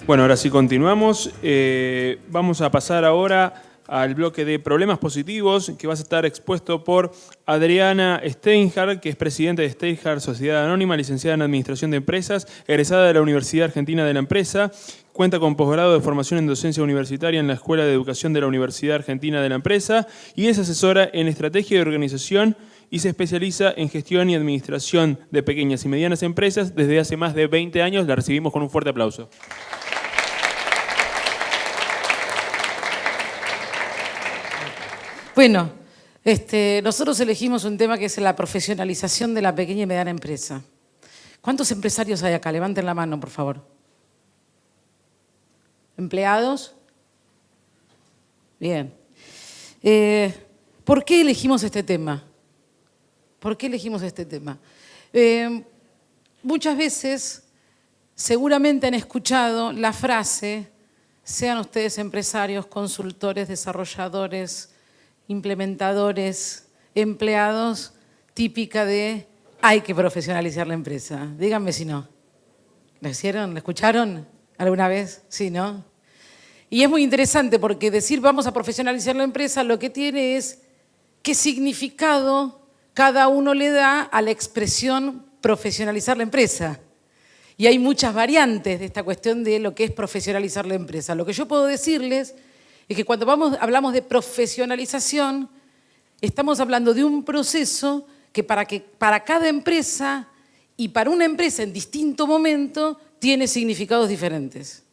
Bueno, ahora sí continuamos. Vamos a pasar ahora al bloque de problemas positivos, que va a estar expuesto por Adriana Steinhardt, que es presidenta de Steinhardt Sociedad Anónima, licenciada en Administración de Empresas, egresada de la Universidad Argentina de la Empresa, cuenta con posgrado de formación en docencia universitaria en la Escuela de Educación de la Universidad Argentina de la Empresa y es asesora en estrategia de organización y se especializa en gestión y administración de pequeñas y medianas empresas desde hace más de 20 años. La recibimos con un fuerte aplauso. Bueno, nosotros elegimos un tema que es la profesionalización de la pequeña y mediana empresa. ¿Cuántos empresarios hay acá? Levanten la mano, por favor. ¿Empleados? Bien. ¿Por qué elegimos este tema? ¿Por qué elegimos este tema? Muchas veces, seguramente han escuchado la frase, sean ustedes empresarios, consultores, desarrolladores, implementadores, empleados, típica de hay que profesionalizar la empresa. Díganme si no. ¿Lo hicieron? ¿Lo escucharon alguna vez? Sí, ¿no? Y es muy interesante porque decir vamos a profesionalizar la empresa lo que tiene es qué significado cada uno le da a la expresión profesionalizar la empresa. Y hay muchas variantes de esta cuestión de lo que es profesionalizar la empresa. Lo que yo puedo decirles es que cuando hablamos de profesionalización, estamos hablando de un proceso que para cada empresa y para una empresa en distinto momento tiene significados diferentes.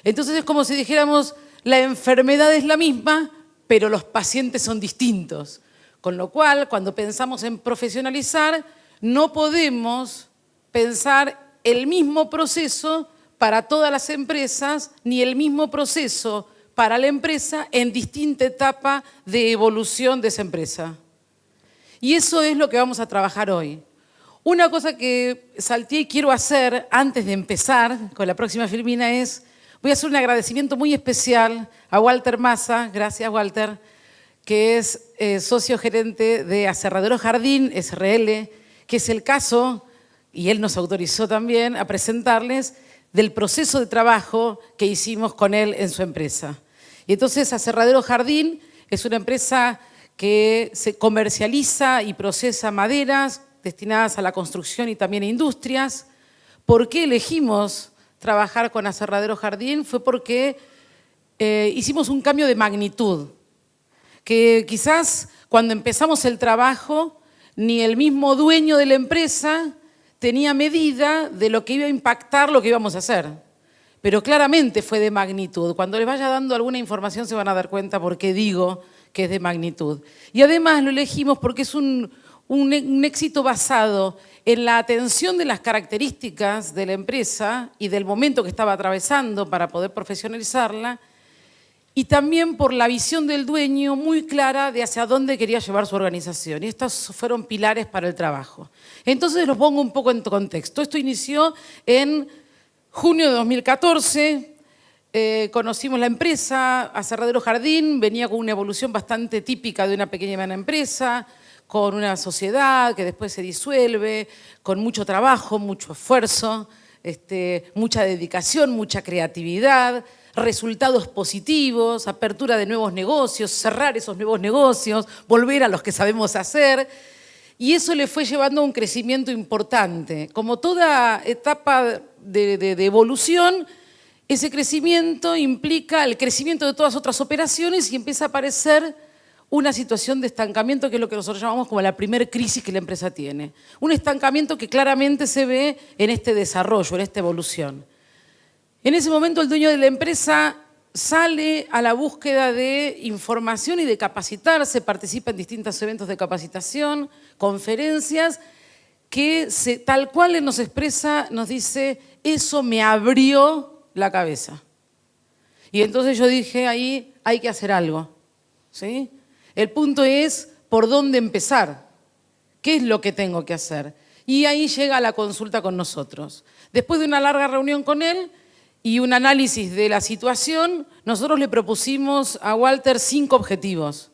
Entonces es como si dijéramos, la enfermedad es la misma, pero los pacientes son distintos. Con lo cual, cuando pensamos en profesionalizar, no podemos pensar el mismo proceso para todas las empresas, ni el mismo proceso para la empresa en distinta etapa de evolución de esa empresa. Y eso es lo que vamos a trabajar hoy. Una cosa que salté y quiero hacer antes de empezar con la próxima filmina es, voy a hacer un agradecimiento muy especial a Walter Massa, gracias Walter, que es socio gerente de Aserradero Jardín, SRL, que es el caso, y él nos autorizó también a presentarles, del proceso de trabajo que hicimos con él en su empresa. Y entonces Aserradero Jardín es una empresa que se comercializa y procesa maderas destinadas a la construcción y también a industrias. ¿Por qué elegimos trabajar con Aserradero Jardín? Fue porque hicimos un cambio de magnitud, que quizás cuando empezamos el trabajo ni el mismo dueño de la empresa tenía medida de lo que iba a impactar lo que íbamos a hacer. Pero claramente fue de magnitud. Cuando les vaya dando alguna información se van a dar cuenta por qué digo que es de magnitud. Y además lo elegimos porque es un éxito basado en la atención de las características de la empresa y del momento que estaba atravesando para poder profesionalizarla, y también por la visión del dueño muy clara de hacia dónde quería llevar su organización. Y estos fueron pilares para el trabajo. Entonces los pongo un poco en contexto. Esto inició en junio de 2014. Conocimos la empresa, Aserradero Jardín, venía con una evolución bastante típica de una pequeña y mediana empresa, con una sociedad que después se disuelve, con mucho trabajo, mucho esfuerzo, mucha dedicación, mucha creatividad, resultados positivos, apertura de nuevos negocios, cerrar esos nuevos negocios, volver a los que sabemos hacer. Y eso le fue llevando a un crecimiento importante. Como toda etapa de evolución, ese crecimiento implica el crecimiento de todas otras operaciones y empieza a aparecer una situación de estancamiento, que es lo que nosotros llamamos como la primer crisis que la empresa tiene. Un estancamiento que claramente se ve en este desarrollo, en esta evolución. En ese momento el dueño de la empresa sale a la búsqueda de información y de capacitarse, participa en distintos eventos de capacitación, conferencias, que tal cual él nos expresa, nos dice, eso me abrió la cabeza. Y entonces yo dije, ahí hay que hacer algo, ¿sí? El punto es por dónde empezar, qué es lo que tengo que hacer. Y ahí llega la consulta con nosotros. Después de una larga reunión con él y un análisis de la situación, nosotros le propusimos a Walter 5 objetivos.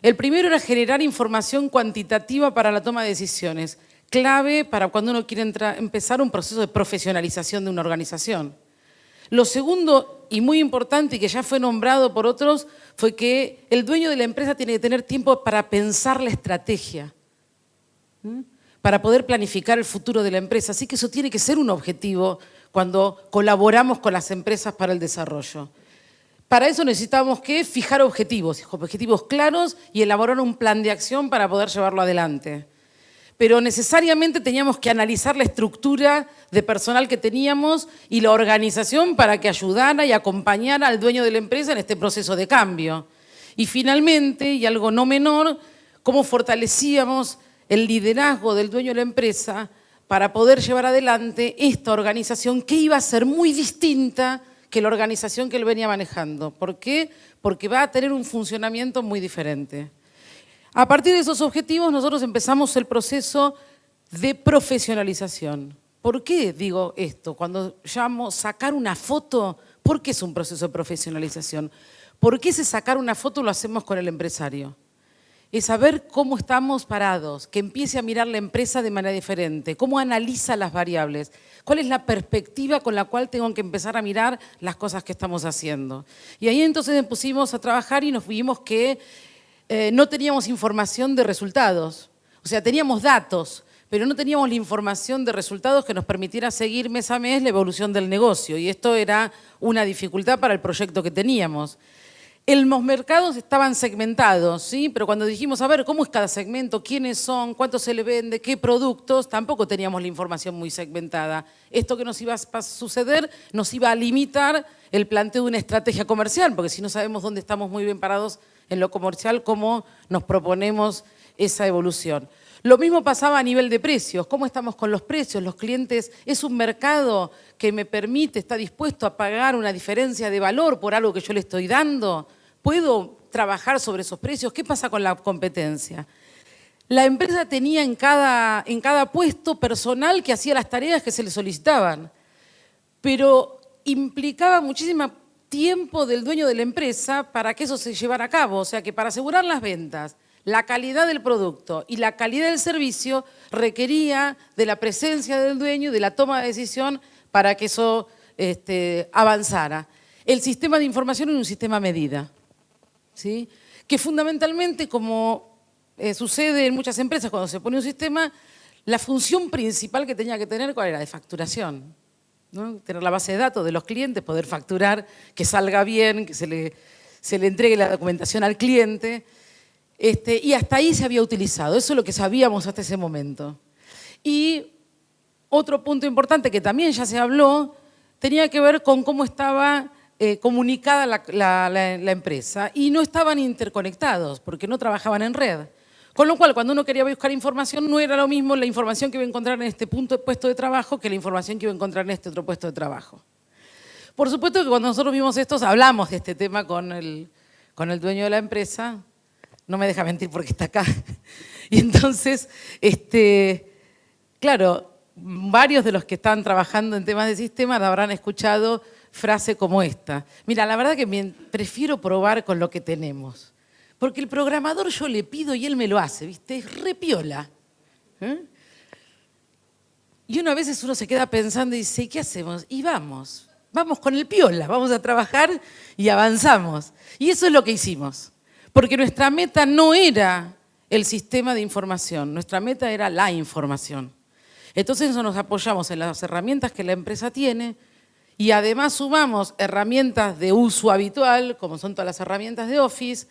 El primero era generar información cuantitativa para la toma de decisiones, clave para cuando uno quiere empezar un proceso de profesionalización de una organización. Lo segundo, y muy importante, y que ya fue nombrado por otros, fue que el dueño de la empresa tiene que tener tiempo para pensar la estrategia, para poder planificar el futuro de la empresa. Así que eso tiene que ser un objetivo cuando colaboramos con las empresas para el desarrollo. Para eso necesitamos que fijar objetivos claros y elaborar un plan de acción para poder llevarlo adelante. Pero necesariamente teníamos que analizar la estructura de personal que teníamos y la organización para que ayudara y acompañara al dueño de la empresa en este proceso de cambio. Y finalmente, y algo no menor, cómo fortalecíamos el liderazgo del dueño de la empresa para poder llevar adelante esta organización que iba a ser muy distinta que la organización que él venía manejando. ¿Por qué? Porque va a tener un funcionamiento muy diferente. A partir de esos objetivos nosotros empezamos el proceso de profesionalización. ¿Por qué digo esto? Cuando llamo sacar una foto, ¿por qué es un proceso de profesionalización? ¿Por qué ese sacar una foto lo hacemos con el empresario? Es saber cómo estamos parados, que empiece a mirar la empresa de manera diferente, cómo analiza las variables, cuál es la perspectiva con la cual tengo que empezar a mirar las cosas que estamos haciendo. Y ahí entonces nos pusimos a trabajar y nos vimos que no teníamos información de resultados. O sea, teníamos datos, pero no teníamos la información de resultados que nos permitiera seguir mes a mes la evolución del negocio. Y esto era una dificultad para el proyecto que teníamos. Los mercados estaban segmentados, ¿sí? Pero cuando dijimos, a ver, ¿cómo es cada segmento? ¿Quiénes son? ¿Cuánto se le vende? ¿Qué productos? Tampoco teníamos la información muy segmentada. Esto que nos iba a suceder nos iba a limitar el planteo de una estrategia comercial, porque si no sabemos dónde estamos muy bien parados en lo comercial, cómo nos proponemos esa evolución. Lo mismo pasaba a nivel de precios. ¿Cómo estamos con los precios? Los clientes, ¿es un mercado que me permite, está dispuesto a pagar una diferencia de valor por algo que yo le estoy dando? ¿Puedo trabajar sobre esos precios? ¿Qué pasa con la competencia? La empresa tenía en cada puesto personal que hacía las tareas que se le solicitaban, pero implicaba muchísimo tiempo del dueño de la empresa para que eso se llevara a cabo. O sea que para asegurar las ventas, la calidad del producto y la calidad del servicio requería de la presencia del dueño y de la toma de decisión para que eso avanzara. El sistema de información era un sistema a medida, ¿sí? Que fundamentalmente, como sucede en muchas empresas cuando se pone un sistema, la función principal que tenía que tener, ¿cuál era? De facturación, ¿no? Tener la base de datos de los clientes, poder facturar, que salga bien, que se le entregue la documentación al cliente. Y hasta ahí se había utilizado, eso es lo que sabíamos hasta ese momento. Y otro punto importante que también ya se habló, tenía que ver con cómo estaba comunicada la empresa y no estaban interconectados porque no trabajaban en red. Con lo cual, cuando uno quería buscar información, no era lo mismo la información que iba a encontrar en este puesto de trabajo que la información que iba a encontrar en este otro puesto de trabajo. Por supuesto que cuando nosotros vimos esto, hablamos de este tema con el dueño de la empresa. No me deja mentir porque está acá. Y entonces, claro, varios de los que están trabajando en temas de sistemas habrán escuchado frases como esta. Mira, la verdad que prefiero probar con lo que tenemos. Porque el programador yo le pido y él me lo hace, ¿viste? Es re piola. Y a veces uno se queda pensando y dice, ¿qué hacemos? Y vamos con el piola, vamos a trabajar y avanzamos. Y eso es lo que hicimos. Porque nuestra meta no era el sistema de información, nuestra meta era la información. Entonces nos apoyamos en las herramientas que la empresa tiene y además sumamos herramientas de uso habitual, como son todas las herramientas de Office,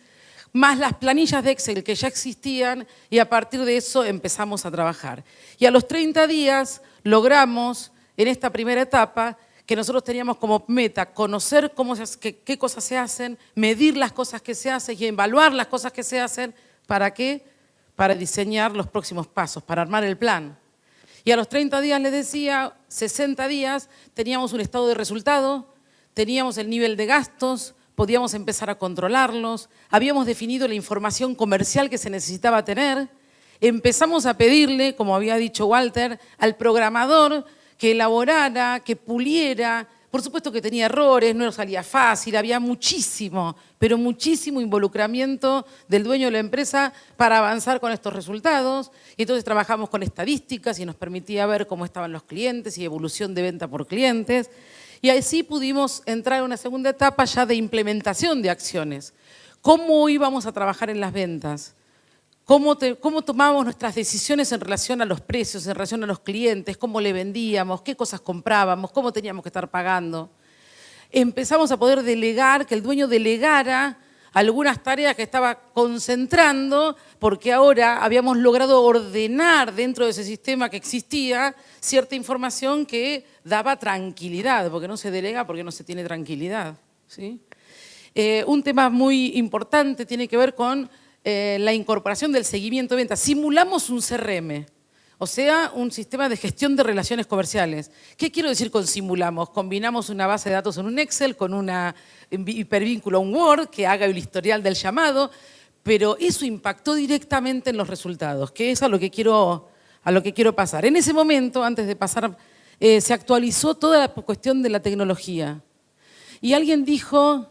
más las planillas de Excel que ya existían y a partir de eso empezamos a trabajar. Y a los 30 días logramos, en esta primera etapa, que nosotros teníamos como meta conocer qué cosas se hacen, medir las cosas que se hacen y evaluar las cosas que se hacen. ¿Para qué? Para diseñar los próximos pasos, para armar el plan. Y a los 30 días, les decía, 60 días, teníamos un estado de resultado, teníamos el nivel de gastos, podíamos empezar a controlarlos, habíamos definido la información comercial que se necesitaba tener, empezamos a pedirle, como había dicho Walter, al programador que elaborara, que puliera Por supuesto que tenía errores, no salía fácil, había muchísimo, pero muchísimo involucramiento del dueño de la empresa para avanzar con estos resultados. Y entonces trabajamos con estadísticas y nos permitía ver cómo estaban los clientes y evolución de venta por clientes. Y así pudimos entrar en una segunda etapa ya de implementación de acciones. ¿Cómo íbamos a trabajar en las ventas? ¿Cómo tomábamos nuestras decisiones en relación a los precios, en relación a los clientes? ¿Cómo le vendíamos? ¿Qué cosas comprábamos? ¿Cómo teníamos que estar pagando? Empezamos a poder delegar, que el dueño delegara algunas tareas que estaba concentrando, porque ahora habíamos logrado ordenar dentro de ese sistema que existía cierta información que daba tranquilidad, porque no se delega porque no se tiene tranquilidad, ¿sí? Un tema muy importante tiene que ver con la incorporación del seguimiento de ventas. Simulamos un CRM, o sea, un sistema de gestión de relaciones comerciales. ¿Qué quiero decir con simulamos? Combinamos una base de datos en un Excel con un hipervínculo a un Word que haga el historial del llamado, pero eso impactó directamente en los resultados, que es a lo que quiero pasar. En ese momento, antes de pasar, se actualizó toda la cuestión de la tecnología. Y alguien dijo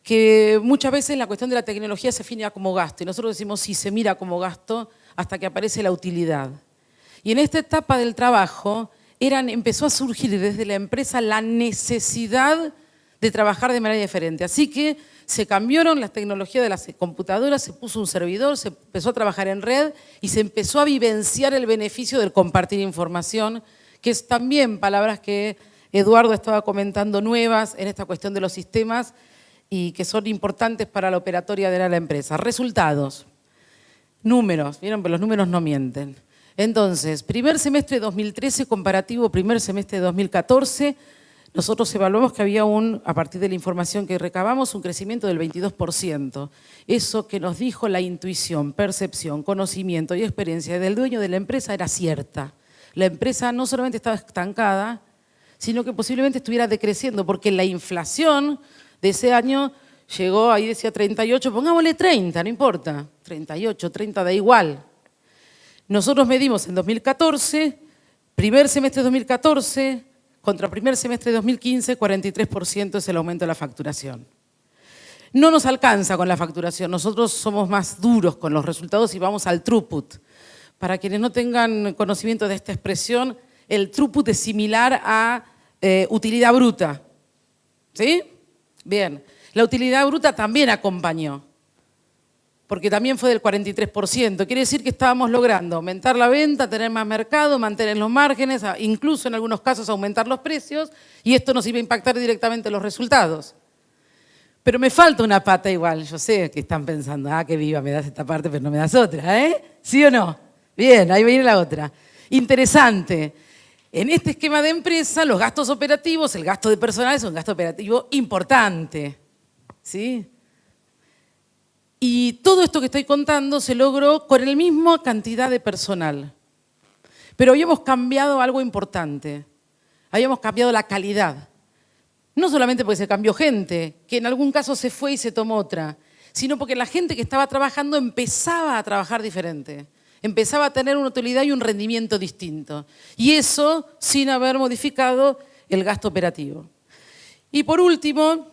que muchas veces la cuestión de la tecnología se define como gasto, y nosotros decimos sí, se mira como gasto hasta que aparece la utilidad. Y en esta etapa del trabajo empezó a surgir desde la empresa la necesidad de trabajar de manera diferente. Así que se cambiaron las tecnologías de las computadoras, se puso un servidor, se empezó a trabajar en red y se empezó a vivenciar el beneficio del compartir información, que es también palabras que Eduardo estaba comentando nuevas en esta cuestión de los sistemas y que son importantes para la operatoria de la empresa. Resultados, números, vieron, pero los números no mienten. Entonces, primer semestre de 2013 comparativo primer semestre de 2014, nosotros evaluamos que había a partir de la información que recabamos, un crecimiento del 22%. Eso que nos dijo la intuición, percepción, conocimiento y experiencia del dueño de la empresa era cierta. La empresa no solamente estaba estancada, sino que posiblemente estuviera decreciendo, porque la inflación de ese año llegó, ahí decía 38, pongámosle 30, no importa, 38, 30 da igual. Nosotros medimos en 2014, primer semestre de 2014, contra primer semestre de 2015, 43% es el aumento de la facturación. No nos alcanza con la facturación, nosotros somos más duros con los resultados y vamos al throughput. Para quienes no tengan conocimiento de esta expresión, el throughput es similar a utilidad bruta. ¿Sí? Bien. La utilidad bruta también acompañó, porque también fue del 43%. Quiere decir que estábamos logrando aumentar la venta, tener más mercado, mantener los márgenes, incluso en algunos casos aumentar los precios, y esto nos iba a impactar directamente en los resultados. Pero me falta una pata igual. Yo sé que están pensando, qué viva, me das esta parte, pero no me das otra, ¿eh? ¿Sí o no? Bien, ahí viene la otra. Interesante. En este esquema de empresa, los gastos operativos, el gasto de personal es un gasto operativo importante, ¿sí? Y todo esto que estoy contando se logró con la misma cantidad de personal. Pero habíamos cambiado algo importante. Habíamos cambiado la calidad. No solamente porque se cambió gente, que en algún caso se fue y se tomó otra, sino porque la gente que estaba trabajando empezaba a trabajar diferente. Empezaba a tener una utilidad y un rendimiento distinto. Y eso sin haber modificado el gasto operativo. Y por último,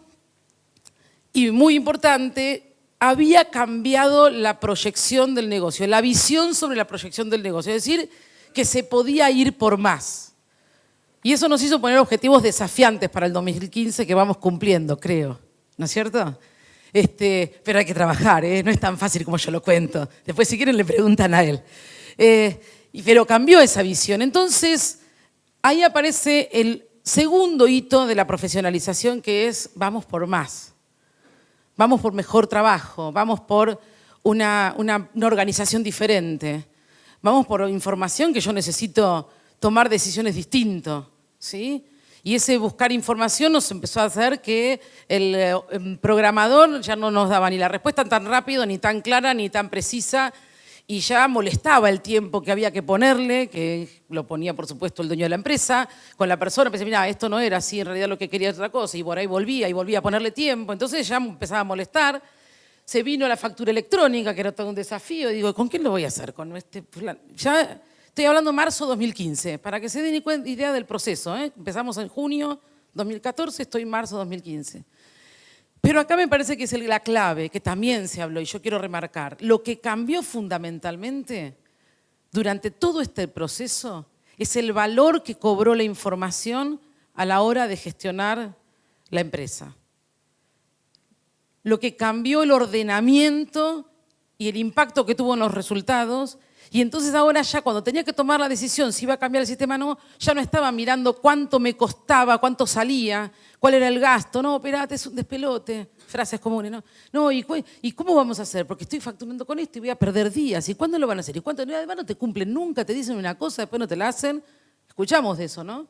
y muy importante, había cambiado la proyección del negocio, la visión sobre la proyección del negocio. Es decir, que se podía ir por más. Y eso nos hizo poner objetivos desafiantes para el 2015 que vamos cumpliendo, creo. ¿No es cierto? Pero hay que trabajar, no es tan fácil como yo lo cuento. Después, si quieren, le preguntan a él. Pero cambió esa visión. Entonces, ahí aparece el segundo hito de la profesionalización, que es vamos por más. Vamos por mejor trabajo, vamos por una organización diferente. Vamos por información que yo necesito tomar decisiones distintas, ¿sí? Y ese buscar información nos empezó a hacer que el programador ya no nos daba ni la respuesta tan rápido, ni tan clara, ni tan precisa, y ya molestaba el tiempo que había que ponerle, que lo ponía, por supuesto, el dueño de la empresa, con la persona, pensé, mira, esto no era así, en realidad lo que quería era otra cosa, y por ahí volvía a ponerle tiempo, entonces ya empezaba a molestar. Se vino la factura electrónica, que era todo un desafío, y digo, ¿con quién lo voy a hacer? Con este fulano. Ya Estoy hablando de marzo 2015, para que se den idea del proceso. Empezamos en junio 2014, estoy en marzo 2015. Pero acá me parece que es la clave, que también se habló y yo quiero remarcar. Lo que cambió fundamentalmente durante todo este proceso es el valor que cobró la información a la hora de gestionar la empresa. Lo que cambió el ordenamiento y el impacto que tuvo en los resultados. Y entonces ahora ya cuando tenía que tomar la decisión si iba a cambiar el sistema o no, ya no estaba mirando cuánto me costaba, cuánto salía, cuál era el gasto. No, espérate, es un despelote. Frases comunes, ¿no? No, ¿y cómo vamos a hacer? Porque estoy facturando con esto y voy a perder días. ¿Y cuándo lo van a hacer? ¿Y cuánto? Además no te cumplen nunca, te dicen una cosa, después no te la hacen. Escuchamos de eso, ¿no?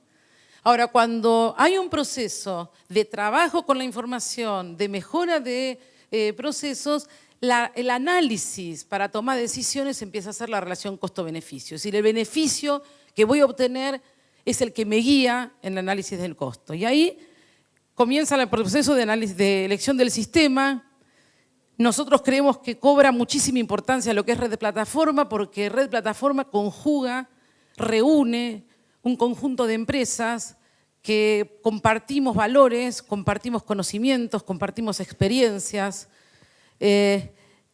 Ahora, cuando hay un proceso de trabajo con la información, de mejora de procesos, el análisis para tomar decisiones empieza a ser la relación costo-beneficio. Es decir, el beneficio que voy a obtener es el que me guía en el análisis del costo. Y ahí comienza el proceso de análisis de elección del sistema. Nosotros creemos que cobra muchísima importancia lo que es red de plataforma, porque red de plataforma conjuga, reúne un conjunto de empresas que compartimos valores, compartimos conocimientos, compartimos experiencias,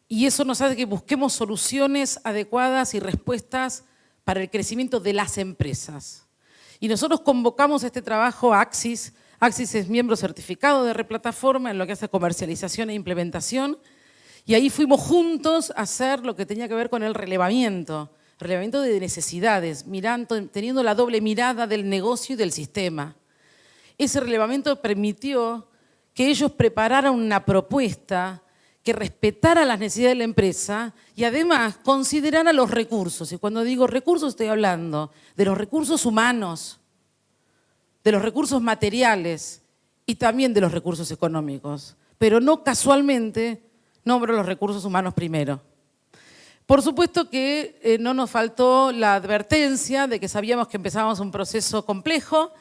y eso nos hace que busquemos soluciones adecuadas y respuestas para el crecimiento de las empresas. Y nosotros convocamos este trabajo a Axis. Axis es miembro certificado de Replataforma en lo que hace comercialización e implementación. Y ahí fuimos juntos a hacer lo que tenía que ver con el relevamiento de necesidades, teniendo la doble mirada del negocio y del sistema. Ese relevamiento permitió que ellos prepararan una propuesta que respetara las necesidades de la empresa y además considerara los recursos. Y cuando digo recursos estoy hablando de los recursos humanos, de los recursos materiales y también de los recursos económicos. Pero no casualmente nombro los recursos humanos primero. Por supuesto que no nos faltó la advertencia de que sabíamos que empezábamos un proceso complejo,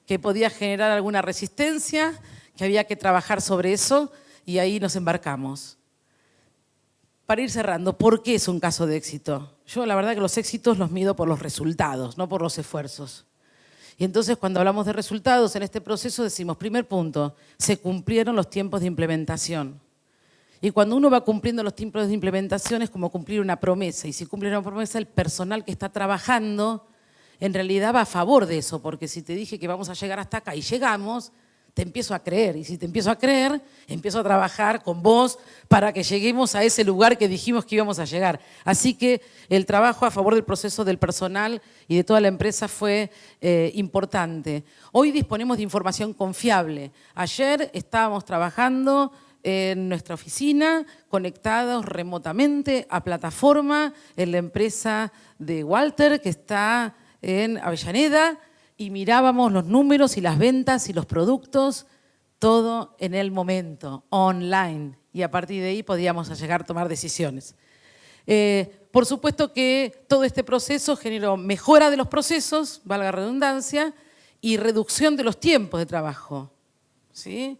que podía generar alguna resistencia, que había que trabajar sobre eso, y ahí nos embarcamos. Para ir cerrando, ¿por qué es un caso de éxito? Yo la verdad que los éxitos los mido por los resultados, no por los esfuerzos. Y entonces cuando hablamos de resultados en este proceso decimos, primer punto, se cumplieron los tiempos de implementación. Y cuando uno va cumpliendo los tiempos de implementación es como cumplir una promesa. Y si cumple una promesa, el personal que está trabajando en realidad va a favor de eso, porque si te dije que vamos a llegar hasta acá y llegamos, te empiezo a creer. Y si te empiezo a creer, empiezo a trabajar con vos para que lleguemos a ese lugar que dijimos que íbamos a llegar. Así que el trabajo a favor del proceso del personal y de toda la empresa fue importante. Hoy disponemos de información confiable. Ayer estábamos trabajando en nuestra oficina, conectados remotamente a plataforma en la empresa de Walter, que está en Avellaneda, y mirábamos los números y las ventas y los productos, todo en el momento, online. Y a partir de ahí podíamos llegar a tomar decisiones. Por supuesto que todo este proceso generó mejora de los procesos, valga la redundancia, y reducción de los tiempos de trabajo, ¿sí?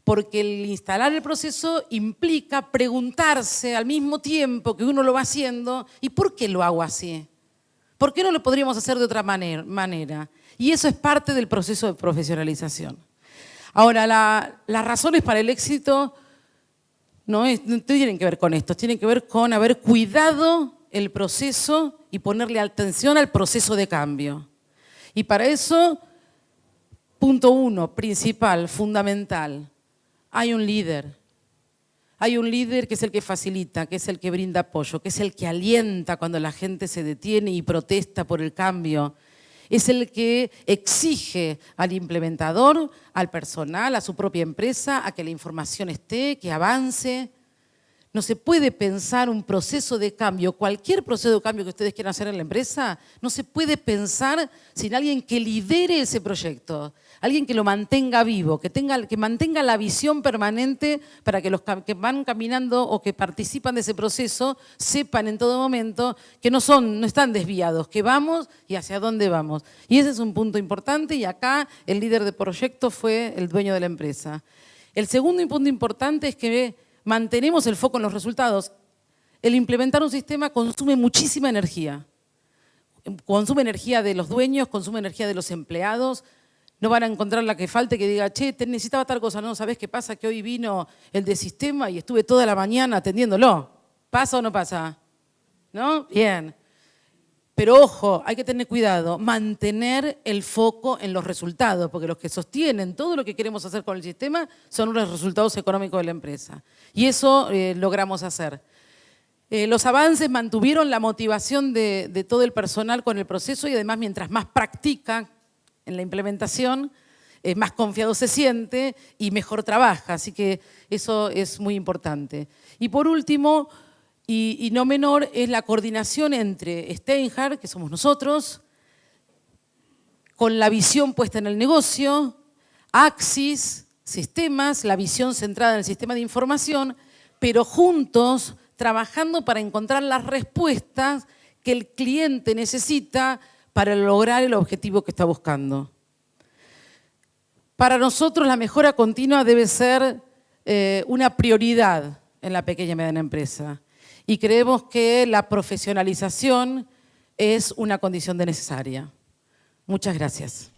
Porque el instalar el proceso implica preguntarse al mismo tiempo que uno lo va haciendo, ¿y por qué lo hago así? ¿Por qué no lo podríamos hacer de otra manera? Y eso es parte del proceso de profesionalización. Ahora, las razones para el éxito no tienen que ver con esto, tienen que ver con haber cuidado el proceso y ponerle atención al proceso de cambio. Y para eso, punto 1, principal, fundamental, hay un líder. Hay un líder que es el que facilita, que es el que brinda apoyo, que es el que alienta cuando la gente se detiene y protesta por el cambio. Es el que exige al implementador, al personal, a su propia empresa, a que la información esté, que avance. No se puede pensar un proceso de cambio, cualquier proceso de cambio que ustedes quieran hacer en la empresa, no se puede pensar sin alguien que lidere ese proyecto, alguien que lo mantenga vivo, que mantenga la visión permanente para que los que van caminando o que participan de ese proceso sepan en todo momento que no están desviados, que vamos y hacia dónde vamos. Y ese es un punto importante y acá el líder de proyecto fue el dueño de la empresa. El segundo punto importante es que mantenemos el foco en los resultados. El implementar un sistema consume muchísima energía. consume energía de los dueños, consume energía de los empleados. No van a encontrar la que falte que diga, che, te necesitaba tal cosa. No, ¿sabés qué pasa? Que hoy vino el de sistema y estuve toda la mañana atendiéndolo. ¿Pasa o no pasa? ¿No? Bien. Pero ojo, hay que tener cuidado, mantener el foco en los resultados, porque los que sostienen todo lo que queremos hacer con el sistema son los resultados económicos de la empresa. Y eso logramos hacer. Los avances mantuvieron la motivación de todo el personal con el proceso y además mientras más practica en la implementación, más confiado se siente y mejor trabaja. Así que eso es muy importante. Y por último, y no menor, es la coordinación entre Steinhardt, que somos nosotros, con la visión puesta en el negocio, Axis, sistemas, la visión centrada en el sistema de información, pero juntos trabajando para encontrar las respuestas que el cliente necesita para lograr el objetivo que está buscando. Para nosotros la mejora continua debe ser una prioridad en la pequeña y mediana empresa. Y creemos que la profesionalización es una condición necesaria. Muchas gracias.